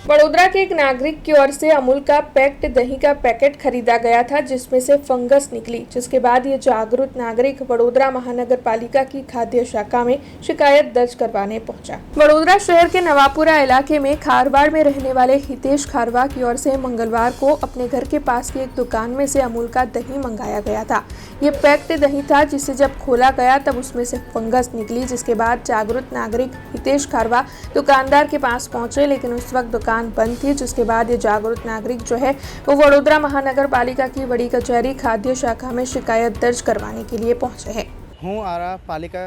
वडोदरा के एक नागरिक की ओर से अमूल का पैक्ड दही का पैकेट खरीदा गया था जिसमें से फंगस निकली, जिसके बाद ये जागरूक नागरिक वडोदरा महानगर पालिका की खाद्य शाखा में शिकायत दर्ज करवाने पहुंचा। वडोदरा शहर के नवापुरा इलाके में खारवाड़ में रहने वाले हितेश खारवा की ओर से मंगलवार को अपने घर के पास की एक दुकान में से अमूल का दही मंगाया गया था। ये पैक्ड दही था जिसे जब खोला गया तब उसमें से फंगस निकली, जिसके बाद जागरूक नागरिक हितेश खारवा दुकानदार के पास पहुंचे, लेकिन उस वक्त दुकान बंद थी। जिसके बाद ये जागरूक नागरिक जो है वो वडोदरा महानगर पालिका की बड़ी कचहरी खाद्य शाखा में शिकायत दर्ज करवाने के लिए पहुंचे हैं। હું આરા પાલિકા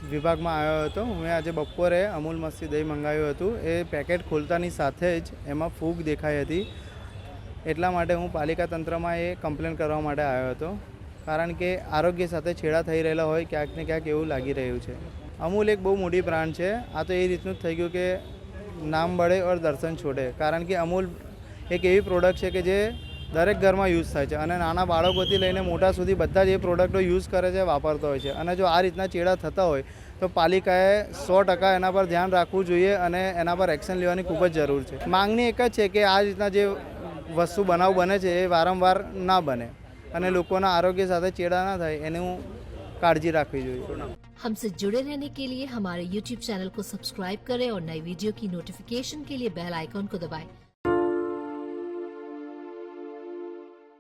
વિભાગમાં આવ્યો હતો। મેં આજે બપોરે અમૂલ મસ્તી દહીં મંગાવ્યું હતું। એ પેકેટ ખોલતાની સાથે જ એમાં ફૂગ દેખાઈ હતી, એટલા માટે હું પાલિકા તંત્રમાં એ કમ્પ્લેન કરવા માટે આવ્યો હતો, કારણ કે આરોગ્ય સાથે છેડા થઈ રહેલા હોય ક્યાંક ને ક્યાંક એવું લાગી રહ્યું છે। અમૂલ એક બહુ મોટી બ્રાન્ડ છે, આ તો એ રીતનું થઈ ગયું કે નામ બળે और દર્શન છોડે, કારણ કે અમૂલ એક એવી પ્રોડક્ટ છે કે જે દરેક ઘરમાં યુઝ થાય છે અને નાના બાળકોથી લઈને મોટા સુધી બધા જ એ પ્રોડક્ટો યુઝ કરે છે, વાપરતા હોય છે। અને જો આ રીતના ચેડા થતા હોય તો પાલિકાએ 100% એના પર ધ્યાન રાખવું જોઈએ અને એના પર એક્શન લેવાની ખૂબ જ જરૂર છે। માંગણી એક જ છે કે આ રીતના જે વસ્તુ બનાવ બને છે એ વારંવાર ના બને અને લોકોના આરોગ્ય સાથે ચેડા ના થાય એનું काळजी रखनी चाहिए। हमसे जुड़े रहने के लिए हमारे YouTube चैनल को सब्सक्राइब करें और नई वीडियो की नोटिफिकेशन के लिए बेल आइकॉन को दबाएं।